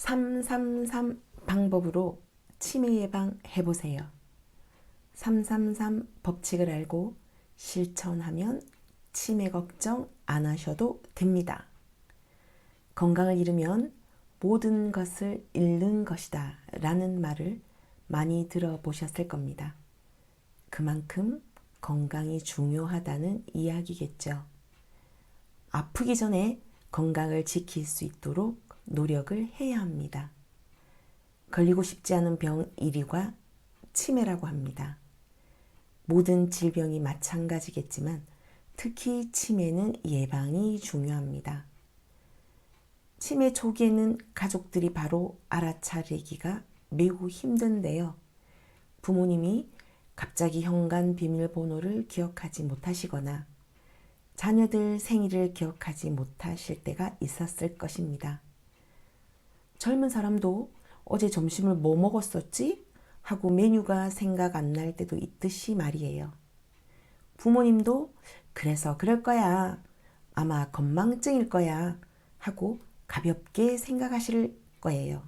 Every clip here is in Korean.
333 방법으로 치매 예방 해보세요. 333 법칙을 알고 실천하면 치매 걱정 안 하셔도 됩니다. 건강을 잃으면 모든 것을 잃는 것이다 라는 말을 많이 들어보셨을 겁니다. 그만큼 건강이 중요하다는 이야기겠죠. 아프기 전에 건강을 지킬 수 있도록 노력을 해야 합니다. 걸리고 싶지 않은 병 1위가 치매라고 합니다. 모든 질병이 마찬가지겠지만 특히 치매는 예방이 중요합니다. 치매 초기에는 가족들이 바로 알아차리기가 매우 힘든데요. 부모님이 갑자기 현관 비밀번호를 기억하지 못하시거나 자녀들 생일을 기억하지 못하실 때가 있었을 것입니다. 젊은 사람도 어제 점심을 뭐 먹었었지? 하고 메뉴가 생각 안 날 때도 있듯이 말이에요. 부모님도 그래서 그럴 거야. 아마 건망증일 거야. 하고 가볍게 생각하실 거예요.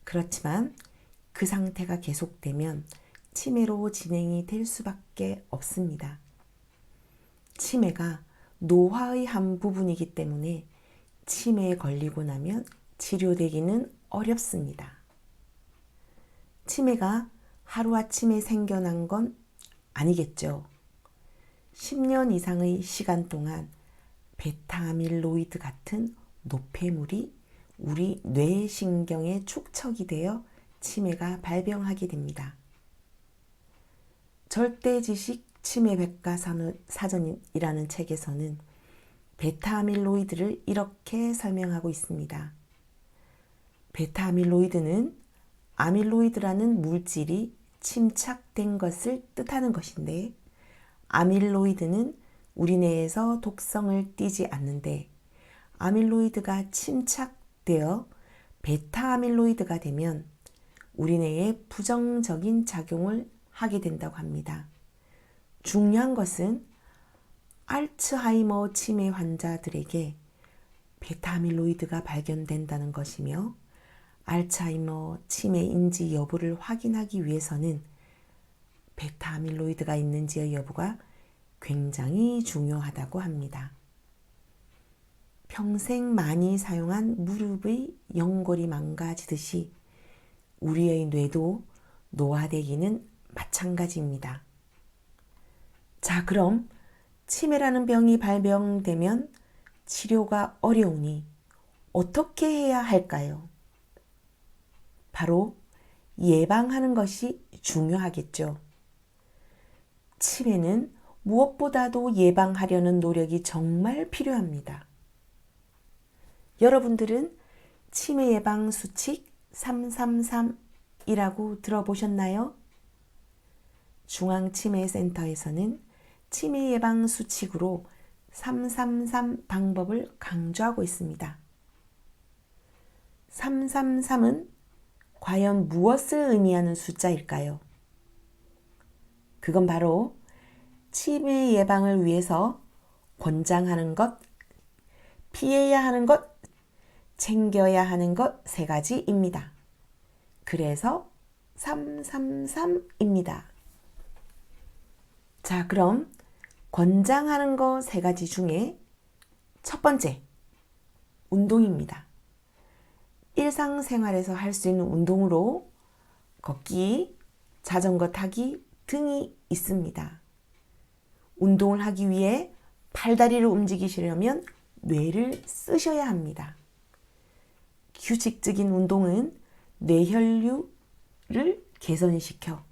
그렇지만 그 상태가 계속되면 치매로 진행이 될 수밖에 없습니다. 치매가 노화의 한 부분이기 때문에 치매에 걸리고 나면 치료되기는 어렵습니다. 치매가 하루아침에 생겨난 건 아니겠죠. 10년 이상의 시간 동안 베타아밀로이드 같은 노폐물이 우리 뇌신경에 축적이 되어 치매가 발병하게 됩니다. 절대지식 치매백과사전이라는 책에서는 베타아밀로이드를 이렇게 설명하고 있습니다. 베타아밀로이드는 아밀로이드라는 물질이 침착된 것을 뜻하는 것인데 아밀로이드는 우리 뇌에서 독성을 띠지 않는데 아밀로이드가 침착되어 베타아밀로이드가 되면 우리 뇌에 부정적인 작용을 하게 된다고 합니다. 중요한 것은 알츠하이머 치매 환자들에게 베타아밀로이드가 발견된다는 것이며 알츠하이머 치매인지 여부를 확인하기 위해서는 베타아밀로이드가 있는지의 여부가 굉장히 중요하다고 합니다. 평생 많이 사용한 무릎의 연골이 망가지듯이 우리의 뇌도 노화되기는 마찬가지입니다. 자, 그럼 치매라는 병이 발병되면 치료가 어려우니 어떻게 해야 할까요? 바로 예방하는 것이 중요하겠죠. 치매는 무엇보다도 예방하려는 노력이 정말 필요합니다. 여러분들은 치매 예방 수칙 333이라고 들어보셨나요? 중앙치매센터에서는 치매 예방 수칙으로 333 방법을 강조하고 있습니다. 333은 과연 무엇을 의미하는 숫자일까요? 그건 바로 치매 예방을 위해서 권장하는 것, 피해야 하는 것, 챙겨야 하는 것 세 가지입니다. 그래서 333입니다. 자, 그럼 권장하는 거 세 가지 중에 첫 번째, 운동입니다. 일상생활에서 할 수 있는 운동으로 걷기, 자전거 타기 등이 있습니다. 운동을 하기 위해 팔다리를 움직이시려면 뇌를 쓰셔야 합니다. 규칙적인 운동은 뇌혈류를 개선시켜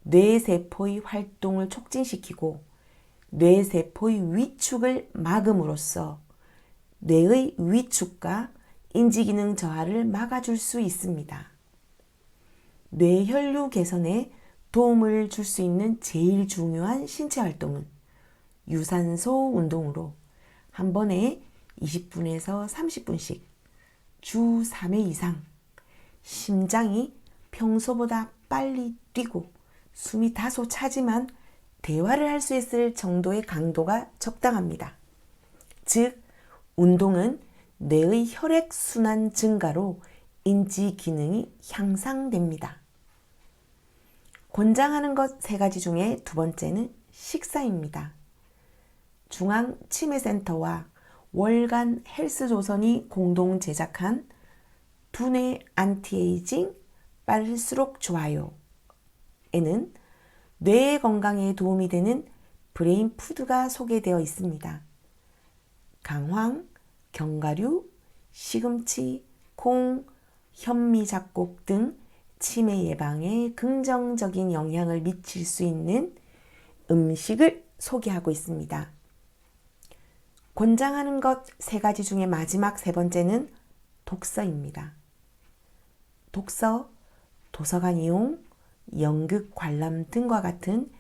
뇌세포의 활동을 촉진시키고 뇌세포의 위축을 막음으로써 뇌의 위축과 인지기능 저하를 막아줄 수 있습니다. 뇌혈류 개선에 도움을 줄 수 있는 제일 중요한 신체 활동은 유산소 운동으로 한 번에 20분에서 30분씩 주 3회 이상 심장이 평소보다 빨리 뛰고 숨이 다소 차지만 대화를 할 수 있을 정도의 강도가 적당합니다. 즉, 운동은 뇌의 혈액순환 증가로 인지 기능이 향상됩니다. 권장하는 것 3가지 중에 2번째는 식사입니다. 중앙치매센터와 월간 헬스조선이 공동 제작한 두뇌 안티에이징 빠를수록 좋아요 에는 뇌 건강에 도움이 되는 브레인 푸드가 소개되어 있습니다. 강황, 견과류, 시금치, 콩, 현미 잡곡 등 치매 예방에 긍정적인 영향을 미칠 수 있는 음식을 소개하고 있습니다. 권장하는 것 3가지 중에 마지막 3번째는 독서입니다. 독서, 도서관 이용, 연극 관람 등과 같은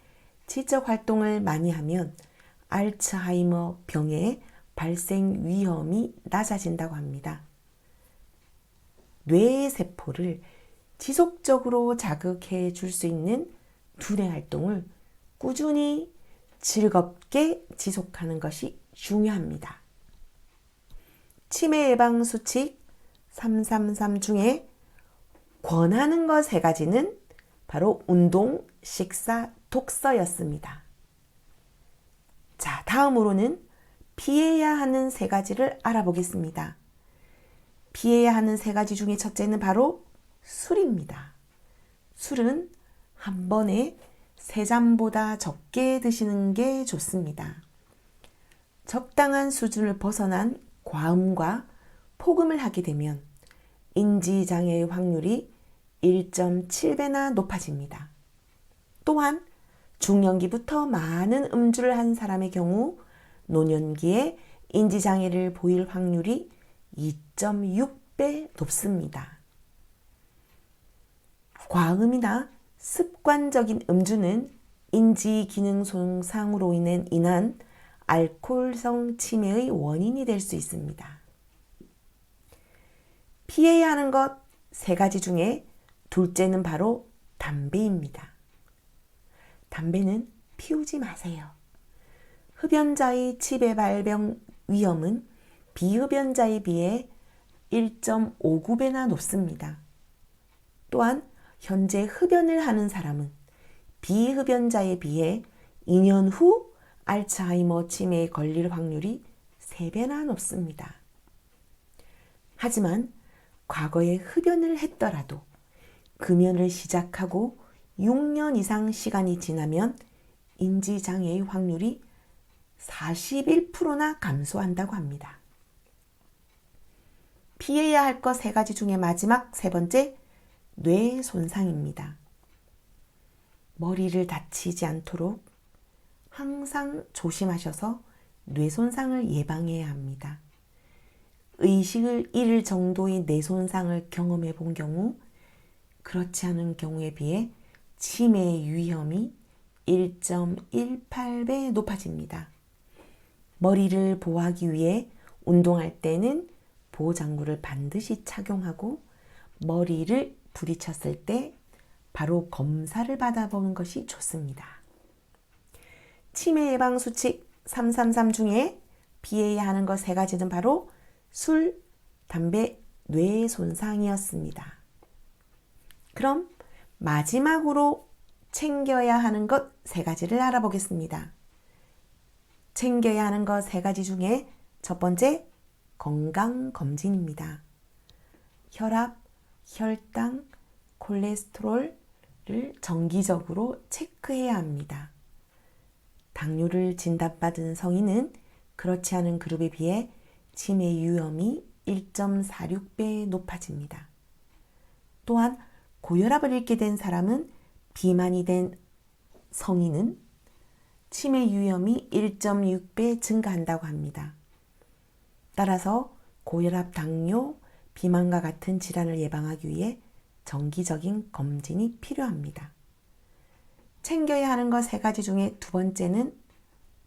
지적 활동을 많이 하면 알츠하이머 병의 발생 위험이 낮아진다고 합니다. 뇌의 세포를 지속적으로 자극해 줄 수 있는 두뇌 활동을 꾸준히 즐겁게 지속하는 것이 중요합니다. 치매 예방 수칙 333 중에 권하는 것 3가지는 바로 운동, 식사, 독서였습니다. 자, 다음으로는 피해야 하는 3가지를 알아보겠습니다. 피해야 하는 3가지 중에 첫째는 바로 술입니다. 술은 한 번에 3잔보다 적게 드시는 게 좋습니다. 적당한 수준을 벗어난 과음과 폭음을 하게 되면 인지장애의 확률이 1.7배나 높아집니다. 또한 중년기부터 많은 음주를 한 사람의 경우 노년기에 인지장애를 보일 확률이 2.6배 높습니다. 과음이나 습관적인 음주는 인지기능 손상으로 인한 알코올성 치매의 원인이 될 수 있습니다. 피해야 하는 것 3가지 중에 둘째는 바로 담배입니다. 담배는 피우지 마세요. 흡연자의 치매 발병 위험은 비흡연자에 비해 1.59배나 높습니다. 또한 현재 흡연을 하는 사람은 비흡연자에 비해 2년 후 알츠하이머 치매에 걸릴 확률이 3배나 높습니다. 하지만 과거에 흡연을 했더라도 금연을 시작하고 6년 이상 시간이 지나면 인지장애의 확률이 41%나 감소한다고 합니다. 피해야 할 것 3가지 중에 마지막 3번째, 뇌 손상입니다. 머리를 다치지 않도록 항상 조심하셔서 뇌 손상을 예방해야 합니다. 의식을 잃을 정도의 뇌 손상을 경험해 본 경우, 그렇지 않은 경우에 비해 치매의 위험이 1.18배 높아집니다. 머리를 보호하기 위해 운동할 때는 보호장구를 반드시 착용하고 머리를 부딪혔을 때 바로 검사를 받아보는 것이 좋습니다. 치매 예방 수칙 333 중에 피해야 하는 것 3가지는 바로 술, 담배, 뇌 손상이었습니다. 그럼 마지막으로 챙겨야 하는 것 3가지를 알아보겠습니다. 챙겨야 하는 것 3가지 중에 첫 번째, 건강검진입니다. 혈압, 혈당, 콜레스테롤을 정기적으로 체크해야 합니다. 당뇨를 진단받은 성인은 그렇지 않은 그룹에 비해 치매 위험이 1.46배 높아집니다. 또한 고혈압을 잃게 된 사람은 비만이 된 성인은 치매 위험이 1.6배 증가한다고 합니다. 따라서 고혈압, 당뇨, 비만과 같은 질환을 예방하기 위해 정기적인 검진이 필요합니다. 챙겨야 하는 것 3가지 중에 2번째는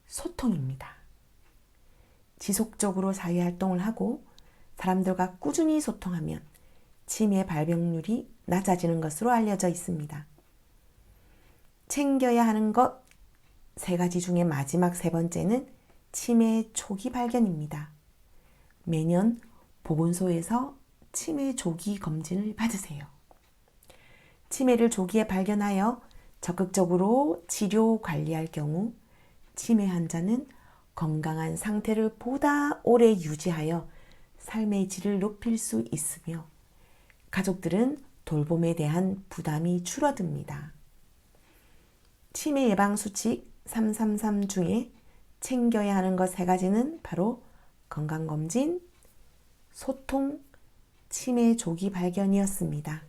소통입니다. 지속적으로 사회활동을 하고 사람들과 꾸준히 소통하면 치매 발병률이 낮아지는 것으로 알려져 있습니다. 챙겨야 하는 것 3가지 중에 마지막 3번째는 치매 초기 발견입니다. 매년 보건소에서 치매 조기 검진을 받으세요. 치매를 조기에 발견하여 적극적으로 치료 관리할 경우 치매 환자는 건강한 상태를 보다 오래 유지하여 삶의 질을 높일 수 있으며 가족들은 돌봄에 대한 부담이 줄어듭니다. 치매 예방 수칙 333 중에 챙겨야 하는 것 3가지는 바로 건강검진, 소통, 치매 조기 발견이었습니다.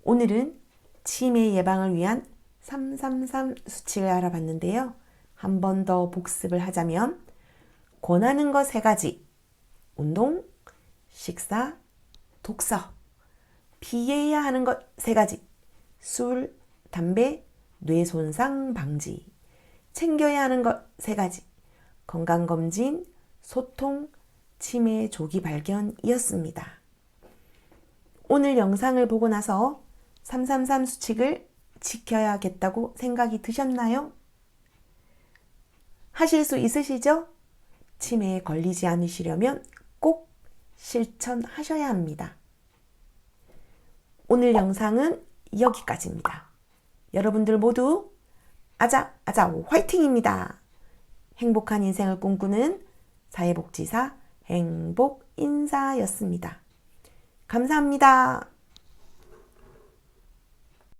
오늘은 치매 예방을 위한 333 수칙을 알아봤는데요. 한 번 더 복습을 하자면 권하는 것 3가지, 운동, 식사, 독서, 피해야 하는 것 3가지, 술, 담배, 뇌 손상 방지, 챙겨야 하는 것 3가지, 건강검진, 소통, 치매 조기 발견이었습니다. 오늘 영상을 보고 나서 333 수칙을 지켜야겠다고 생각이 드셨나요? 하실 수 있으시죠? 치매에 걸리지 않으시려면 꼭 실천하셔야 합니다. 오늘 영상은 여기까지입니다. 여러분들 모두 아자 화이팅입니다. 행복한 인생을 꿈꾸는 사회복지사 행복인사였습니다. 감사합니다.